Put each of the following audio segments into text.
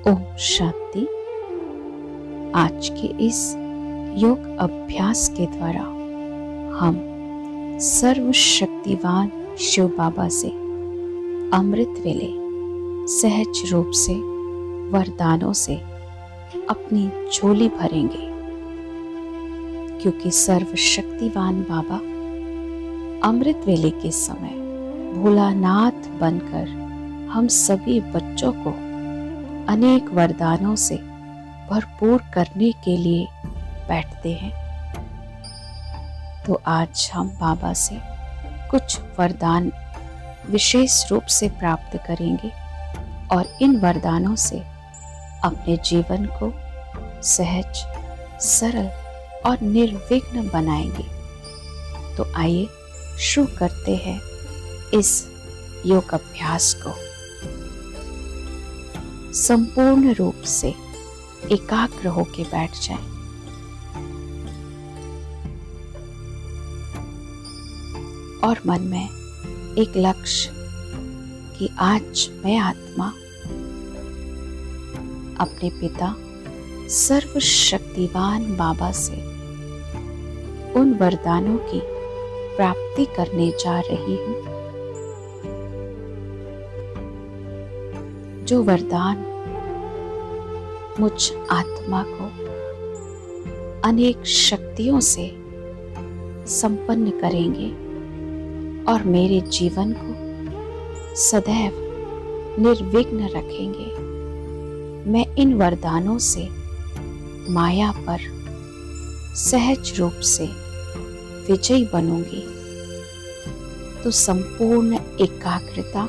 ओम शांति। आज के इस योग अभ्यास के द्वारा हम सर्वशक्तिवान शिव बाबा से अमृत वेले सहज रूप से वरदानों से अपनी झोली भरेंगे, क्योंकि सर्वशक्तिवान बाबा अमृत वेले के समय भोलानाथ बनकर हम सभी बच्चों को अनेक वरदानों से भरपूर करने के लिए बैठते हैं। तो आज हम बाबा से कुछ वरदान विशेष रूप से प्राप्त करेंगे और इन वरदानों से अपने जीवन को सहज, सरल और निर्विघ्न बनाएंगे। तो आइए शुरू करते हैं इस योग अभ्यास को। संपूर्ण रूप से एकाग्र होकर बैठ जाएं। और मन में एक लक्ष्य कि आज मैं आत्मा अपने पिता सर्वशक्तिवान बाबा से उन वरदानों की प्राप्ति करने जा रही हूँ जो वरदान मुझ आत्मा को अनेक शक्तियों से संपन्न करेंगे और मेरे जीवन को सदैव निर्विघ्न रखेंगे। मैं इन वरदानों से माया पर सहज रूप से विजयी बनूंगी। तो संपूर्ण एकाग्रता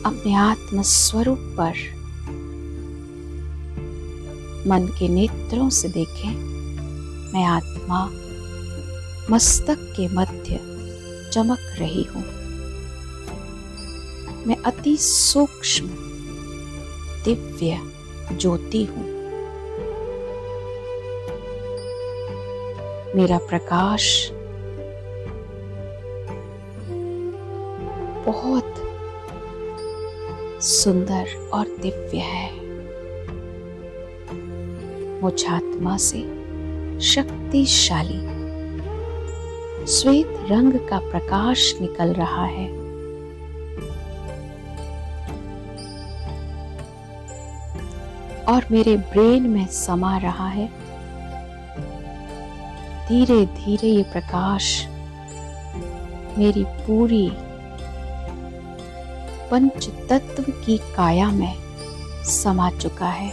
अपने आत्म स्वरूप पर मन के नेत्रों से देखें। मैं आत्मा मस्तक के मध्य चमक रही हूँ। मैं अति सूक्ष्म दिव्य ज्योति हूँ। मेरा प्रकाश बहुत सुंदर और दिव्य है। मुझ आत्मा से शक्तिशाली श्वेत रंग का प्रकाश निकल रहा है। और मेरे ब्रेन में समा रहा है। धीरे धीरे ये प्रकाश मेरी पूरी पंच तत्व की काया में समा चुका है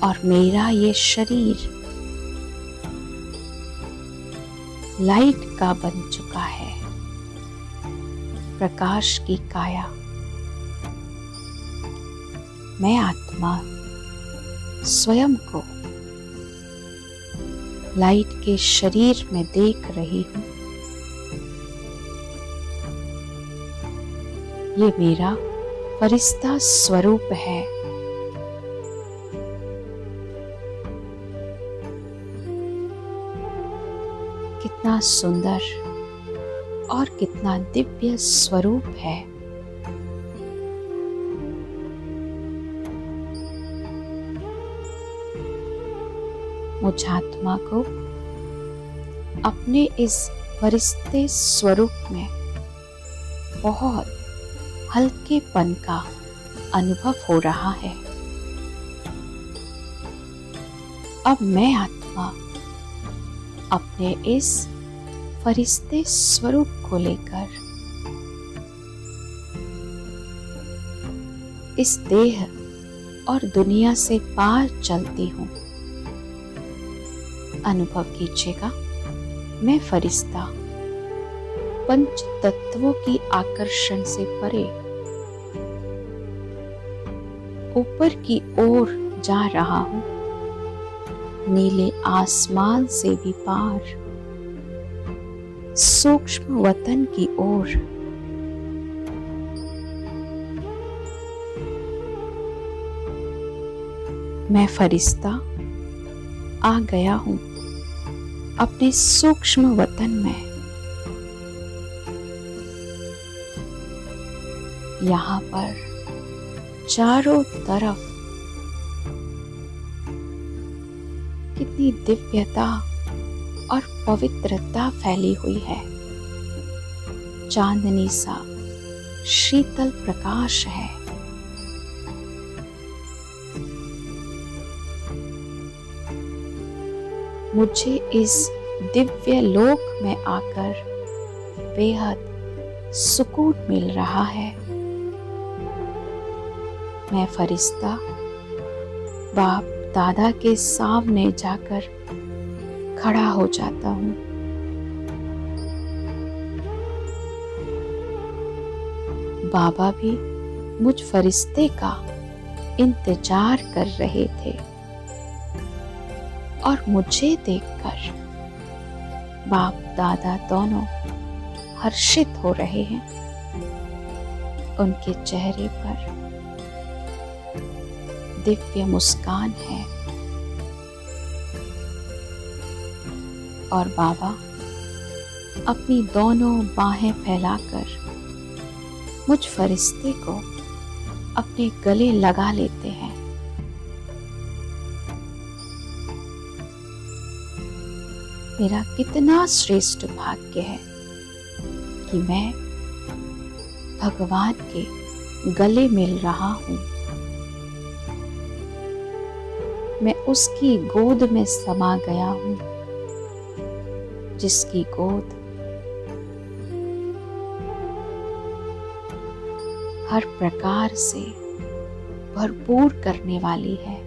और मेरा ये शरीर लाइट का बन चुका है। प्रकाश की काया। मैं आत्मा स्वयं को लाइट के शरीर में देख रही हूँ। ये मेरा फरिश्ता स्वरूप है। कितना सुंदर और कितना दिव्य स्वरूप है। मुझ आत्मा को अपने इस फरिश्ते स्वरूप में बहुत हल्केपन का अनुभव हो रहा है। अब मैं आत्मा अपने इस फरिश्ते स्वरूप को लेकर इस देह और दुनिया से पार चलती हूँ। अनुभव कीजिएगा, मैं फरिश्ता पंच तत्वों की आकर्षण से परे ऊपर की ओर जा रहा हूँ। नीले आसमान से भी पार सूक्ष्म वतन की ओर। मैं फरिश्ता आ गया हूँ अपने सूक्ष्म वतन में। यहाँ पर चारों तरफ कितनी दिव्यता और पवित्रता फैली हुई है। चांदनी सा शीतल प्रकाश है। मुझे इस दिव्य लोक में आकर बेहद सुकून मिल रहा है। मैं फरिश्ता बाप दादा के सामने जाकर खड़ा हो जाता हूँ। बाबा भी मुझ फरिश्ते का इंतजार कर रहे थे और मुझे देखकर बाप दादा दोनों हर्षित हो रहे हैं। उनके चेहरे पर दिव्य मुस्कान है और बाबा अपनी दोनों बाहें फैलाकर मुझ फरिश्ते को अपने गले लगा लेते हैं। मेरा कितना श्रेष्ठ भाग्य है कि मैं भगवान के गले मिल रहा हूँ। मैं उसकी गोद में समा गया हूँ, जिसकी गोद हर प्रकार से भरपूर करने वाली है,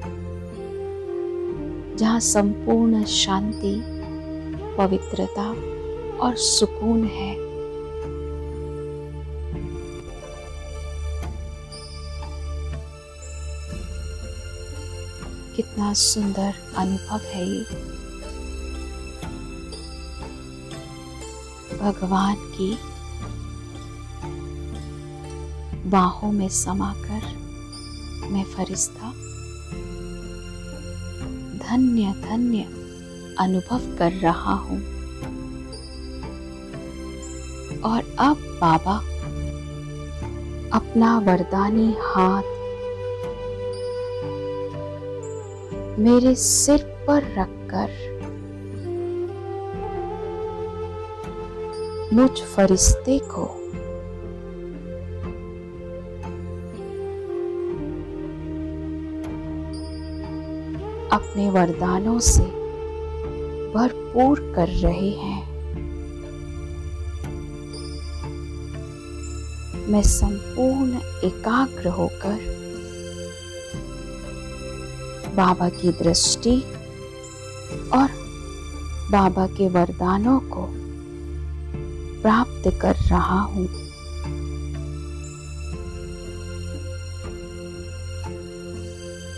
जहाँ संपूर्ण शांति, पवित्रता और सुकून है। कितना सुंदर अनुभव है ये। भगवान की बाहों में समाकर मैं फरिश्ता धन्य धन्य अनुभव कर रहा हूँ। और अब बाबा अपना वरदानी हाथ मेरे सिर पर रखकर मुझ फरिश्ते को अपने वरदानों से भरपूर कर रहे हैं। मैं संपूर्ण एकाग्र होकर बाबा की दृष्टि और बाबा के वरदानों को प्राप्त कर रहा हूँ।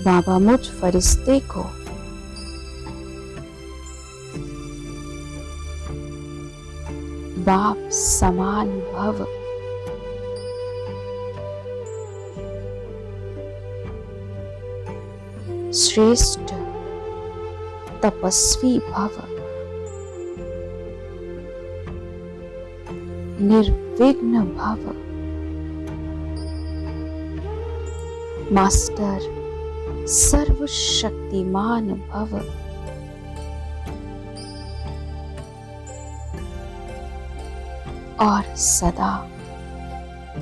बाबा मुझ फरिश्ते को बाप समान भव, श्रेष्ठ तपस्वी भव, निर्विघ्न भव, मास्टर सर्वशक्तिमान भव, और सदा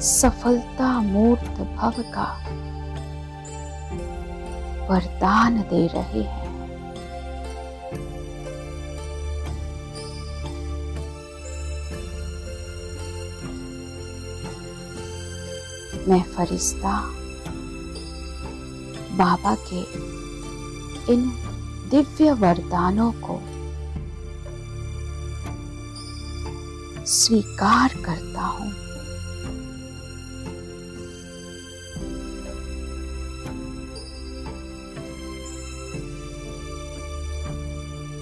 सफलता मूर्त भव का वरदान दे रहे हैं। मैं फरिश्ता बाबा के इन दिव्य वरदानों को स्वीकार करता हूँ।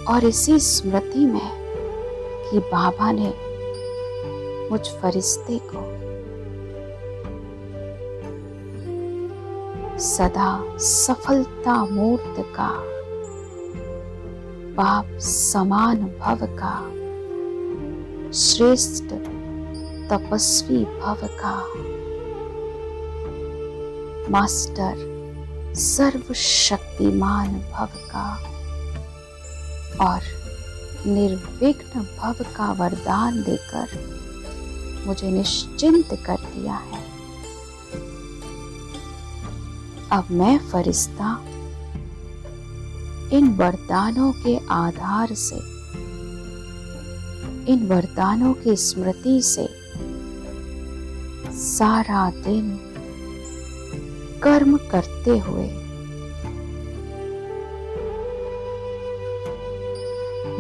और इसी स्मृति में कि बाबा ने मुझ फरिश्ते को सदा सफलता मूर्त का, बाप समान भव का, श्रेष्ठ तपस्वी भव का, मास्टर सर्वशक्तिमान भव का और निर्विघ्न भव का वरदान देकर मुझे निश्चिंत कर दिया है। अब मैं फरिश्ता इन वरदानों के आधार से, इन वरदानों की स्मृति से सारा दिन कर्म करते हुए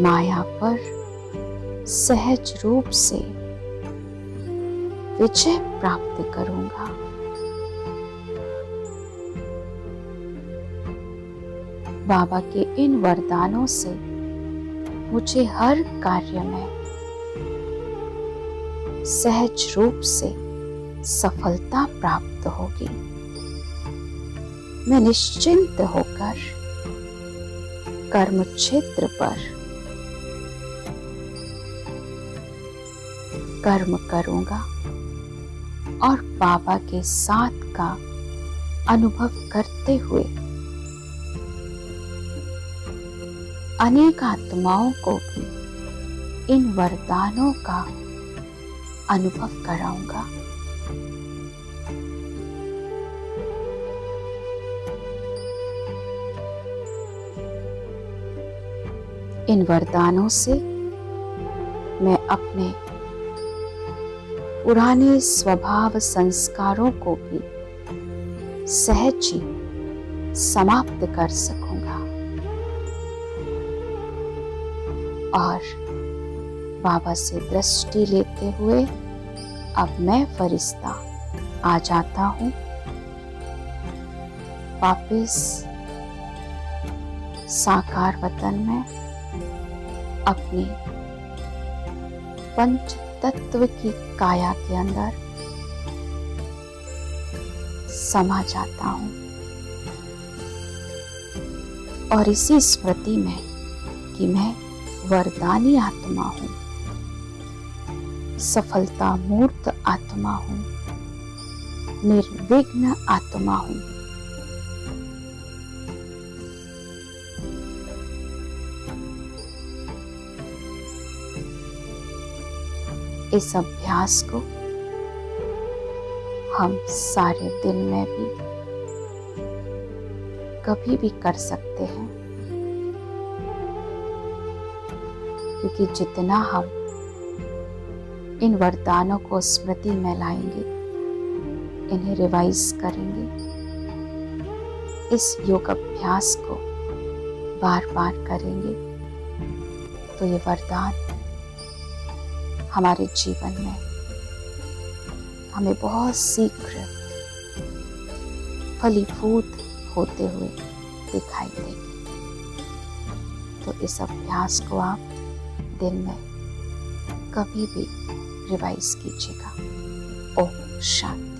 माया पर सहज रूप से विजय प्राप्त करूंगा। बाबा के इन वरदानों से मुझे हर कार्य में सहज रूप से सफलता प्राप्त होगी। मैं निश्चिंत होकर कर्म क्षेत्र पर कर्म करूंगा और बाबा के साथ का अनुभव करते हुए अनेक आत्माओं को भी इन वरदानों का अनुभव कराऊंगा। इन वरदानों से मैं अपने पुराने स्वभाव संस्कारों को भी सहज ही समाप्त कर सकूंगा और बाबा से दृष्टि लेते हुए अब मैं फरिश्ता आ जाता हूँ वापिस साकार वतन में अपनी पंच तत्व की काया के अंदर समा जाता हूँ और इसी स्मृति में कि मैं वरदानी आत्मा हूँ, सफलता मूर्त आत्मा हूँ, निर्विघ्न आत्मा हूँ, इस अभ्यास को हम सारे दिन में भी कभी भी कर सकते हैं, क्योंकि जितना हम इन वरदानों को स्मृति में लाएंगे, इन्हें रिवाइज करेंगे, इस योग अभ्यास को बार बार करेंगे, तो ये वरदान हमारे जीवन में हमें बहुत शीघ्र फलीभूत होते हुए दिखाई देंगे। तो इस अभ्यास को आप दिन में कभी भी रिवाइज कीजिएगा। ओम शांति।